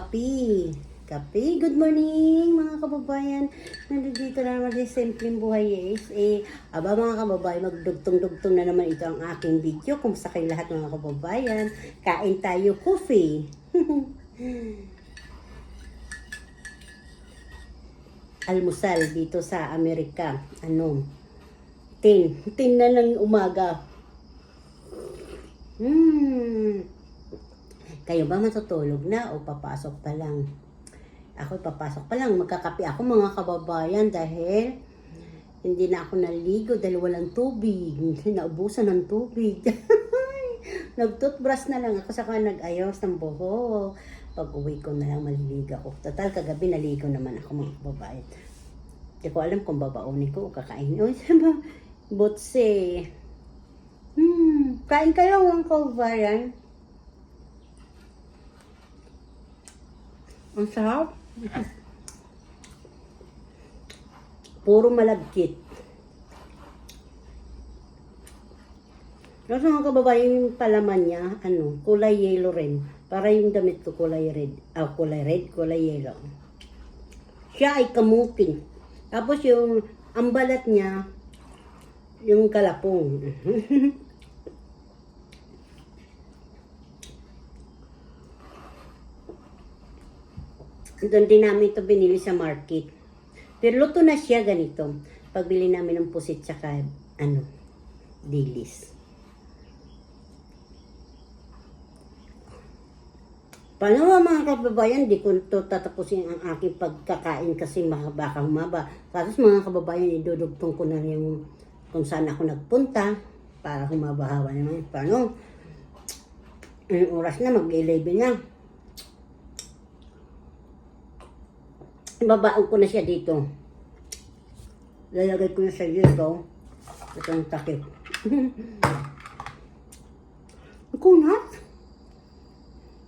kape. Kape, good morning mga kababayan. Nandito na naman sa Simpleng Buhay is. Mga kababayan, magdugtong-dugtong na naman ito ang aking video. Kumusta kayo lahat mga kababayan? Kain tayo coffee. Almusal dito sa Amerika. 10 na ng umaga. Kayo ba matutulog na o papasok pa lang? Ako papasok pa lang, magkakape ako mga kababayan dahil hindi na ako naligo dahil walang tubig. Naubusan ng tubig. Nag-toothbrush na lang ako saka nag-ayos ng buhok. Pag uwi ko na lang maliligo ako. Total kagabi naligo naman ako mga kababayan. Hindi ko alam kung babaunin ko o kakain. Uy, butse. Kain kayo mga kababayan. Ang sarap. Puro malagkit. Kasi mga kababayan, yung palaman niya, kulay yellow rin. Para yung damit ko kulay red. Kulay red, kulay yellow. Siya ay kamuting. Tapos yung ang balat niya, yung kalapong. Doon din namin ito binili sa market. Pero luto na siya ganito. Pagbili namin ng pusit tsaka dilis. Paano mga kababayan, di ko ito tatapusin ang aking pagkakain kasi baka humaba. Tapos mga kababayan, idudugtong ko na yung kung saan ako nagpunta para humaba-haba naman. Paano? Yung oras na, mag-11 na. Babaon ko na siya dito. Lalagay ko na sa dito. Ito ang takip. Kunat?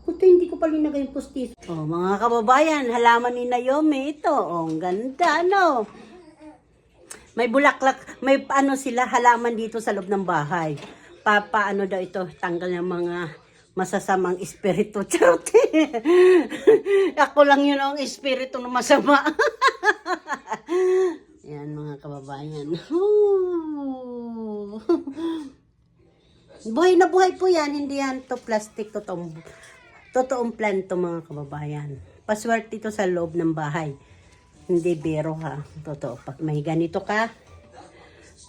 Puti, hindi ko pa linagay yung pustis. Mga kababayan, halaman ni Naomi ito. Ang ganda, May bulaklak, may sila halaman dito sa loob ng bahay. Paano daw ito, tanggal ng mga masasamang espiritu. Charot. Ako lang yun ang espiritu na masama. Yan mga kababayan. Buhay na buhay po yan. Hindi yan to plastic. Totoong planto mga kababayan. Paswerte ito sa loob ng bahay. Hindi biro ha. Totoo. Pag may ganito ka,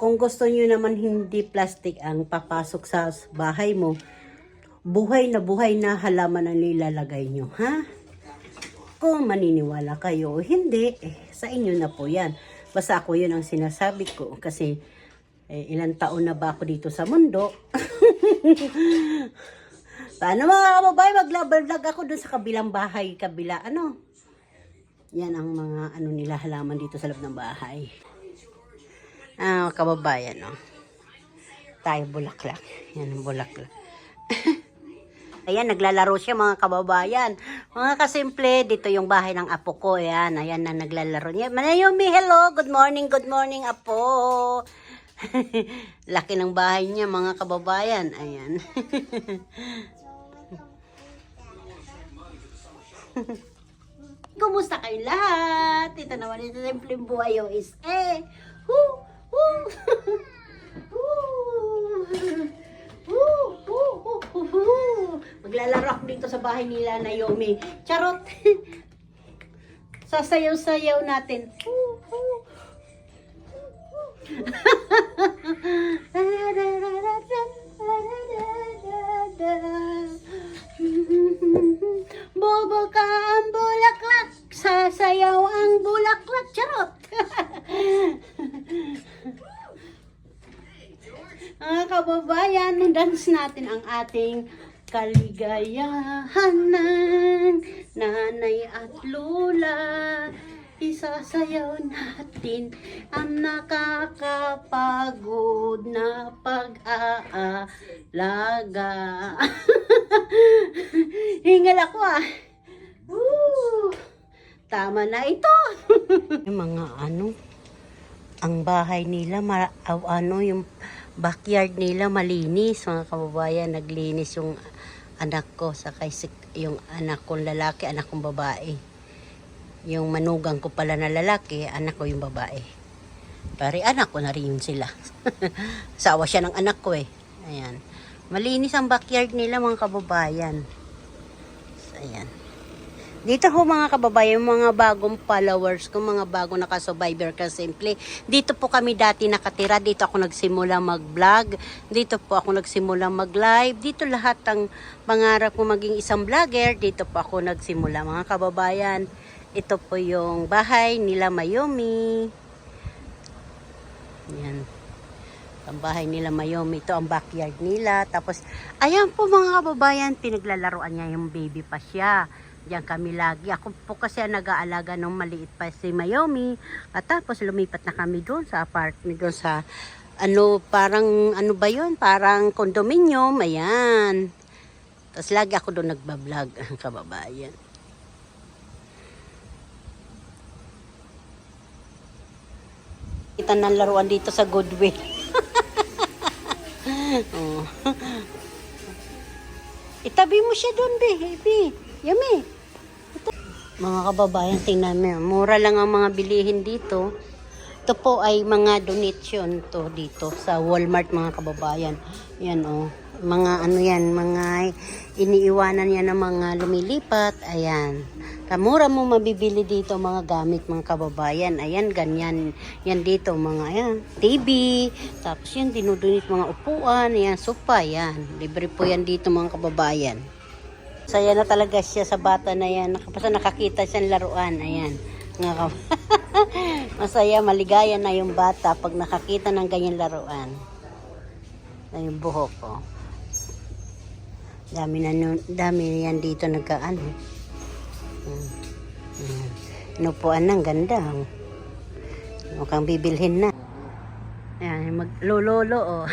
kung gusto nyo naman hindi plastic ang papasok sa bahay mo, buhay na halaman ang nilalagay nyo, ha? Kung maniniwala kayo o hindi, sa inyo na po yan. Basta ako yun ang sinasabi ko kasi ilang taon na ba ako dito sa mundo. Paano mga kababayan, mag-vlog ako dun sa kabilang bahay, Yan ang mga nila halaman dito sa loob ng bahay. Kababayan, Tayo bulaklak. Yan ang bulaklak. Ayan, naglalaro siya mga kababayan. Mga kasimple, dito yung bahay ng apo ko. Ayan na naglalaro niya. Naomi, hello. Good morning, apo. Laki ng bahay niya mga kababayan. Ayan. Kumusta kayo lahat? Ito naman ito Simpleng Buhay is Maglalaro ako dito sa bahay nila Naomi. Charot! Sasayaw-sayaw natin. Bobo ka ang bulaklak, sasayaw ang bulaklak. Charot! Mga kababayan, dance natin ang ating kaligayahan ng nanay at lola. Isasayaw natin ang nakakapagod na pag-aalaga. Hingal ako Tama na ito. Yung mga ang bahay nila, yung backyard nila malinis, mga kababayan. Naglinis yung anak ko, saka yung anak kong lalaki, anak kong babae. Yung manugang ko pala na lalaki, anak ko yung babae. Pare, anak ko na rin yun sila. Sawa siya ng anak ko eh. Ayan. Malinis ang backyard nila mga kababayan. So, ayan. Dito ho mga kababayan, mga bagong followers ko, mga bagong naka-survivor ka simple. Dito po kami dati nakatira, dito ako nagsimula mag-vlog, dito po ako nagsimula mag-live, dito lahat ang pangarap ko maging isang vlogger, dito po ako nagsimula mga kababayan. Ito po yung bahay nila Mayumi. Yan. Ang bahay nila Mayumi, ito ang backyard nila. Tapos, ayan po mga kababayan, pinaglalaroan niya yung baby pa siya. Diyan kami lagi. Ako po kasi nag-aalaga nung maliit pa si Mayumi. At tapos lumipat na kami doon sa apartment, doon sa parang ano ba yun? Parang condominium. Ayan. Tapos lagi ako doon nagbablog, kababayan. Kita ng laruan dito sa Goodwill. Oh. Itabi mo siya doon, baby. Yummy. Mga kababayan, tingnan mo. Mura lang ang mga bilihin dito. Ito po ay mga donation to dito sa Walmart mga kababayan. Yan oh. Mga ano yan, mga iniiwanan yan ng mga lumilipat. Ayan. Mura mo mabibili dito mga gamit mga kababayan. Ayan, ganyan. Yan dito mga ayan, TV. Tapos yan, dinudunit mga upuan. Ayan, sofa. Yan. Libre po yan dito mga kababayan. Saya na talaga siya sa bata na yan. Basta nakakita siyang laruan. Ayan. Masaya, maligaya na yung bata pag nakakita ng ganyan laruan. Na yung buhok ko. Dami yan dito nagkaano. Inupuan ng ganda. Mukhang bibilhin na. Ayan, maglololo oh.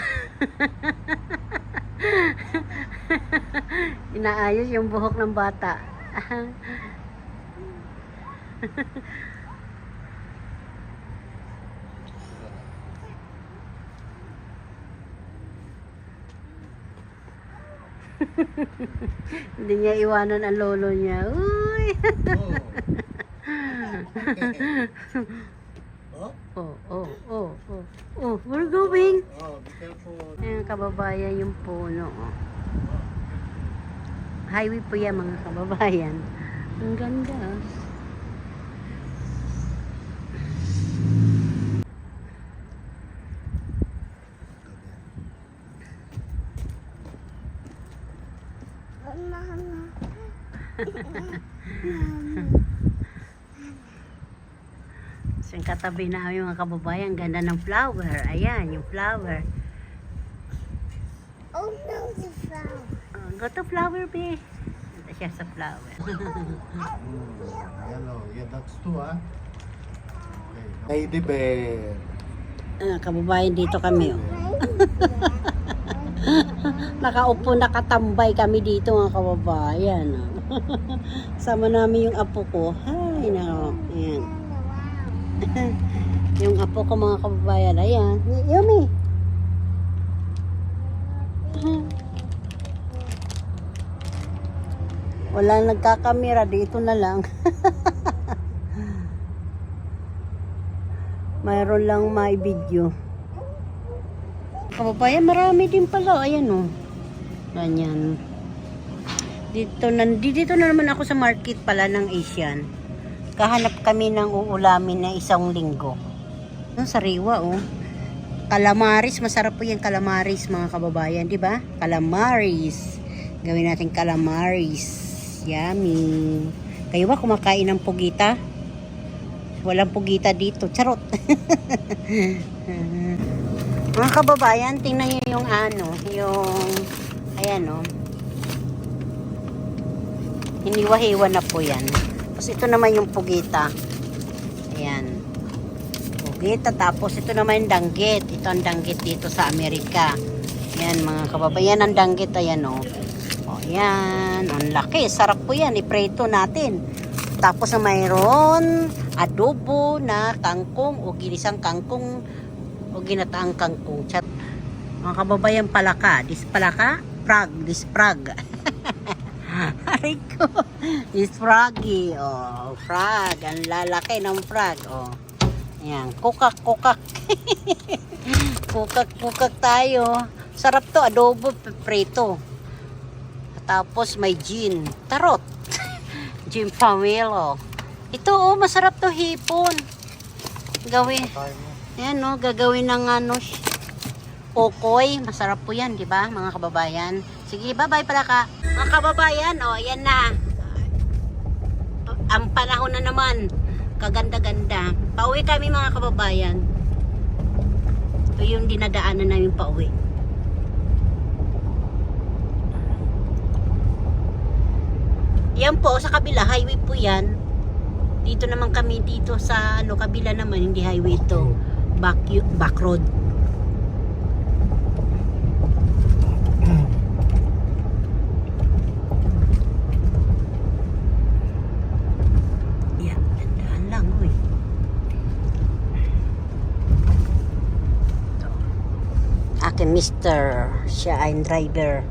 Inaayos yung buhok ng bata. Hindi niya iwanan ang lolo niya. Uy! Oh, we're going. Be careful. Ayan, kababayan, yung puno. Oh. Highway po yan, mga kababayan. Ang ganda. So, yung katabi namin mga kababayan, ganda ng flower. Ayan, yung flower. Oh no, the flower. Go to flower, be. Ganda siya sa flower. Yellow. Yeah, that's two, ah. Okay. Lady bear. Kababayan, dito kami. Oh. Nakaupo, nakatambay kami dito mga kababayan. Sama namin yung apo ko. Hay, nako. Ayan. Yung apo ko mga kababayan. Ayan. Yummy. Wala nagkakamera. Dito na lang. Mayroon lang may video. Kababayan, marami din pala. Ayan o. Ganyan. Dito na naman ako sa market pala ng Asian. Kahanap kami ng uulamin na isang linggo. Sariwa oh. Calamaris, masarap po yung calamaris mga kababayan, di ba? Calamaris. Gawin natin calamaris. Yummy. Kayo ba kumakain ng pugita? Walang pugita dito. Charot. Mga kababayan, tingnan niyo yung ayan oh. Hiniwa-hiwa na po yan. Tapos ito naman yung pugita. Ayan. Pugita. Tapos ito naman yung danggit. Ito ang danggit dito sa Amerika. Ayan mga kababayan. Ang danggit. Ayan o. O ayan. Ang laki. Sarap po yan. Ipreto natin. Tapos mayroon adobo na kangkong o ginisang kangkong o ginataang kangkong. Chat. Mga kababayan, palaka. This palaka. Prag. This prag. Aray ko. Is Froggy. Oh, frog. Ang lalaki ng frog. Oh. Ayan. Kukak. Kukak tayo. Sarap to. Adobo, prito. Tapos may gin. Tarot. Gin Pamelo. Ito oh, masarap to hipon. Gawin. Ayan oh, gagawin ng okoy. Masarap po yan, di ba mga kababayan? Sige, bye-bye pala ka. Mga kababayan, oh, ayan na. Ang panahon na naman. Kaganda-ganda. Pauwi kami mga kababayan. Ito yung dinadaanan namin pauwi. Yan po, sa kabila, highway po yan. Dito naman kami, dito sa kabila naman, hindi highway ito. Back road. Yan, dandaan lang, uy. Ito. Aking mister, siya ay driver.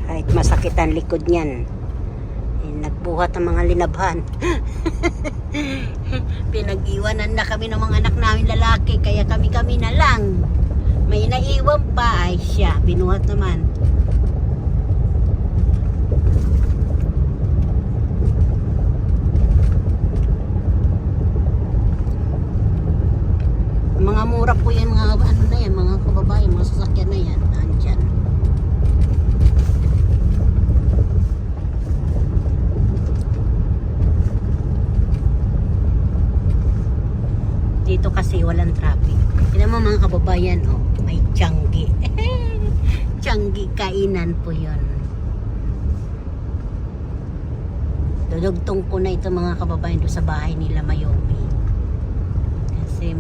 Kahit masakit ang likod niyan. Nagbuhat ng mga linabhan. Pinag-iwanan na kami ng mga anak namin lalaki, kaya kami na lang. May naiwan pa, ay siya, binuhat naman. Mga mura po yan, mga na yan, mga kababayan, mga sasakyan na yan, nandyan. Dito kasi walang traffic. Tignan mo mga kababayan, oh, may Changi. Changi kainan po 'yon. Dudugtong ko na ito mga kababayan doon sa bahay nila Mayomi. Kasi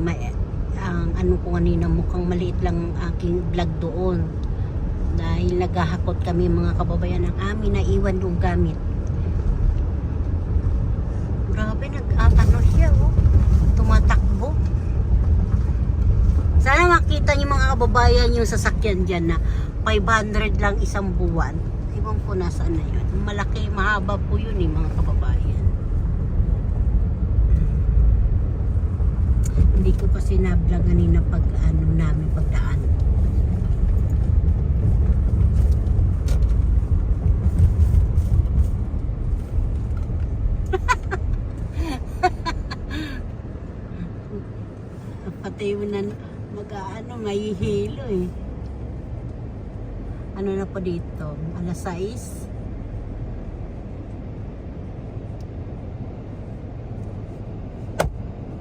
ang ko kanina mukhang maliit lang aking vlog doon. Dahil naghahakot kami mga kababayan ng amin na iwan yung gamit. Grabe, siya, oh. Tumatakbo. Sana makita niyo mga kababayan yung sasakyan dyan na 500 lang isang buwan. Ibang ko nasaan na yun. Malaki, mahaba po yun mga kababayan. Hindi ko kasi na-vlog kanina pag namin pagdaan. Pati na mahihilo eh. Ano na po dito? Alas 6.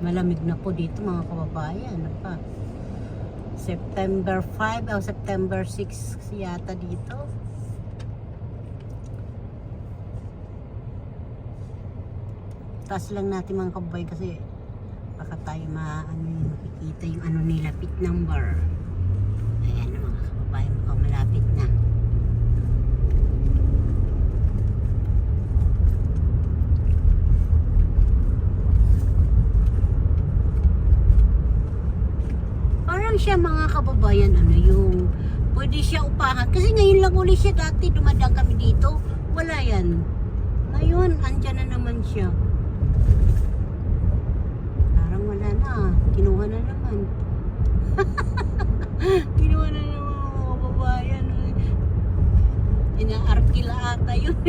Malamig na po dito mga kababayan. Ano pa? September 5 o September 6 yata dito. Taas lang natin mga kababayan kasi baka tayo makikita yung nila, pit number. Ayan mga kababayan, mukhang malapit na. Parang siya mga kababayan, yung pwede siya upahan. Kasi ngayon lang uli siya, dati dumadang kami dito. Wala yan. Ngayon, andyan na naman siya. Kinuha na naman. Kinuha na naman mga kababayan. Inaarkila ata yun.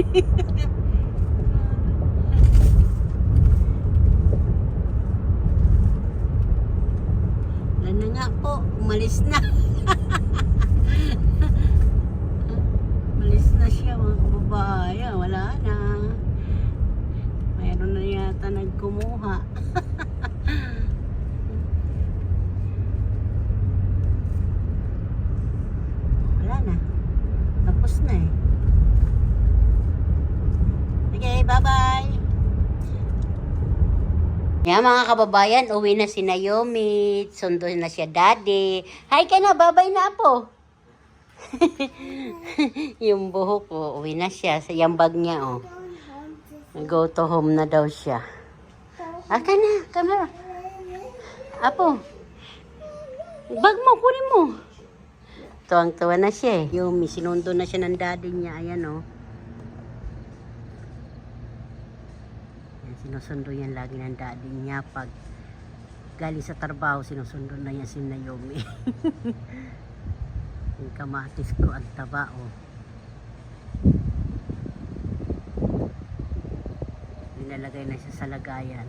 Wala na nga po. Umalis na. Umalis na siya mga kababayan. Wala na. Mayroon na yata nagkumuha. Tapos na eh. Okay, bye-bye. Yan mga kababayan, uwi na si Naomi. Sundo na siya daddy. Hi ka na, bye-bye na po. Yung buhok ko, uwi na siya. Sa yung bag niya, oh. Go to home na daw siya. Aka na, camera. Apo. Bag mo, kunin mo. Tuwang-tuwa na siya eh. Yumi, sinundo na siya ng daddy niya. Ayan oh. Yan, sinusundo yan lagi ng daddy niya. Pag galing sa trabaho, sinusundo na yan si Naomi. Yung kamatis ko, ang taba oh. Nilalagay na siya sa lagayan.